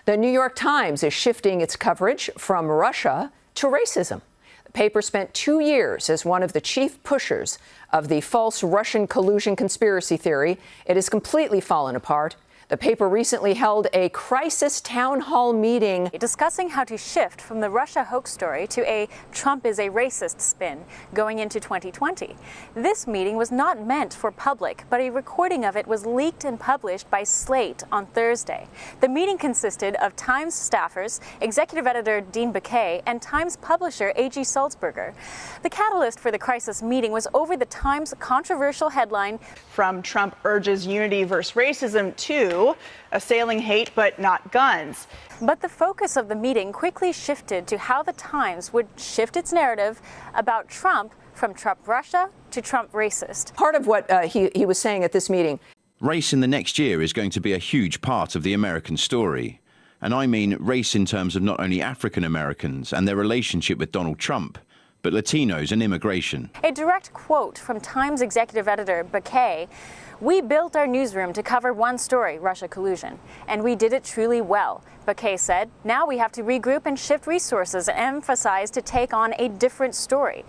The New York Times is shifting its coverage from Russia to racism. The paper spent 2 years as one of the chief pushers of the false Russian collusion conspiracy theory. It has completely fallen apart. The paper recently held a crisis town hall meeting discussing how to shift from the Russia hoax story to a Trump is a racist spin going into 2020. This meeting was not meant for public, but a recording of it was leaked and published by Slate on Thursday. The meeting consisted of Times staffers, executive editor Dean Baquet, and Times publisher A.G. Sulzberger. The catalyst for the crisis meeting was over the Times' controversial headline, "From Trump urges unity versus racism to assailing hate but not guns." But the focus of the meeting quickly shifted to how the Times would shift its narrative about Trump from Trump Russia to Trump racist. Part of what he was saying at this meeting. Race in the next year is going to be a huge part of the American story. And I mean race in terms of not only African Americans and their relationship with Donald Trump, but Latinos and immigration. A direct quote from Times executive editor Baquet: "We built our newsroom to cover one story, Russia collusion, and we did it truly well," Baquet said. "Now we have to regroup and shift resources and emphasize to take on a different story."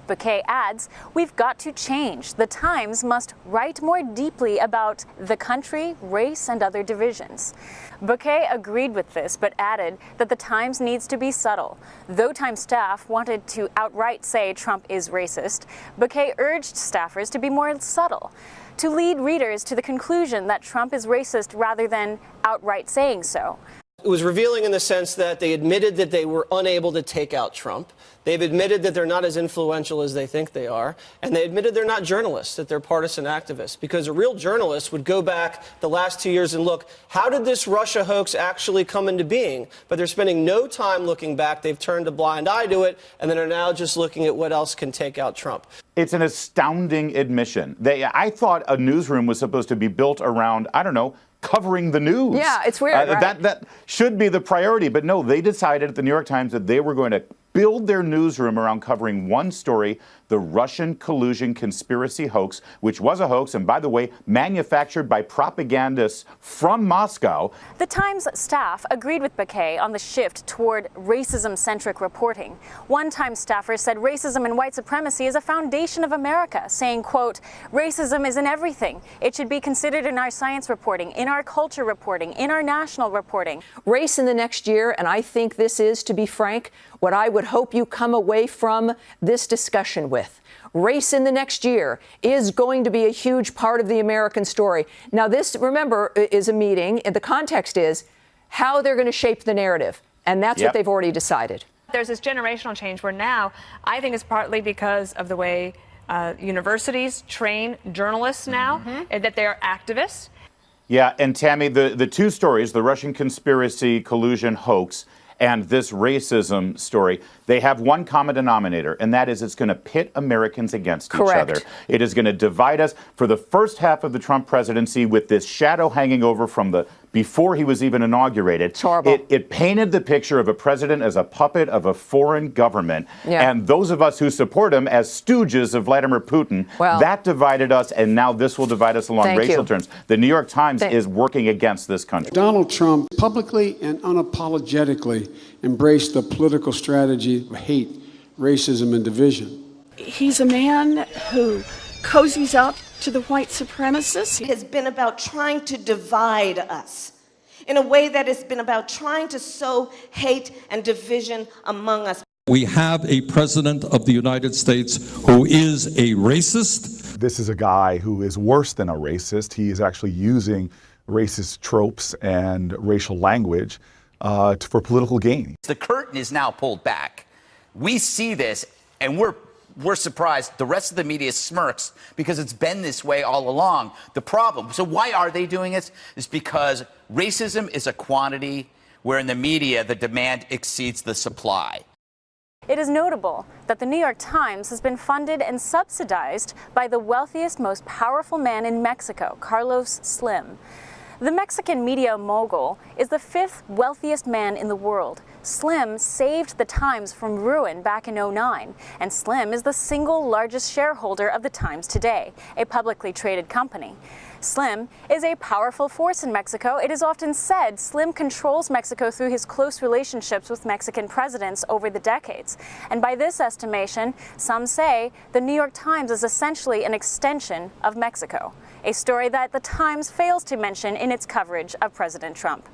Baquet adds, "We've got to change. The Times must write more deeply about the country, race, and other divisions." Baquet agreed with this, but added that the Times needs to be subtle. Though Times staff wanted to outright say Trump is racist, Baquet urged staffers to be more subtle, to lead readers to the conclusion that Trump is racist rather than outright saying so. It was revealing in the sense that they admitted that they were unable to take out Trump. They've admitted that they're not as influential as they think they are. And they admitted they're not journalists, that they're partisan activists. Because a real journalist would go back the last 2 years and look, how did this Russia hoax actually come into being? But they're spending no time looking back. They've turned a blind eye to it, and then are now just looking at what else can take out Trump. It's an astounding admission. I thought a newsroom was supposed to be built around, I don't know, covering the news. Yeah, it's weird, right? That should be the priority. But no, they decided at the New York Times that they were going to build their newsroom around covering one story, the Russian collusion conspiracy hoax, which was a hoax, and by the way, manufactured by propagandists from Moscow. The Times staff agreed with Baquet on the shift toward racism-centric reporting. One Times staffer said racism and white supremacy is a foundation of America, saying, quote, "Racism is in everything. It should be considered in our science reporting, in our culture reporting, in our national reporting." Race in the next year, and I think this is, to be frank, what I would hope you come away from this discussion with. Race in the next year is going to be a huge part of the American story. Now, this, remember, is a meeting, and the context is how they're going to shape the narrative, and that's what they've already decided. There's this generational change where now, I think it's partly because of the way universities train journalists now, and that they are activists. Yeah, and Tammy, the two stories, the Russian conspiracy collusion hoax and this racism story, they have one common denominator, and that is it's going to pit Americans against each other. It is going to divide us for the first half of the Trump presidency with this shadow hanging over from before he was even inaugurated. It's horrible. It painted the picture of a president as a puppet of a foreign government, and those of us who support him as stooges of Vladimir Putin, that divided us, and now this will divide us along racial terms. The New York Times is working against this country. Donald Trump publicly and unapologetically embraced the political strategy of hate, racism, and division. He's a man who cozies up to the white supremacists. It has been about trying to divide us in a way that has been about trying to sow hate and division among us. We have a president of the United States who is a racist. This is a guy who is worse than a racist. He is actually using racist tropes and racial language for political gain. The curtain is now pulled back. We see this, and we're surprised. The rest of the media smirks because it's been this way all along. The problem, so why are they doing it? Is because racism is a quantity where in the media the demand exceeds the supply. It is notable that the New York Times has been funded and subsidized by the wealthiest, most powerful man in Mexico, Carlos Slim. The Mexican media mogul is the 5th wealthiest man in the world. Slim saved the Times from ruin back in '09, and Slim is the single largest shareholder of the Times today, a publicly traded company. Slim is a powerful force in Mexico. It is often said Slim controls Mexico through his close relationships with Mexican presidents over the decades. And by this estimation, some say the New York Times is essentially an extension of Mexico, a story that the Times fails to mention in its coverage of President Trump.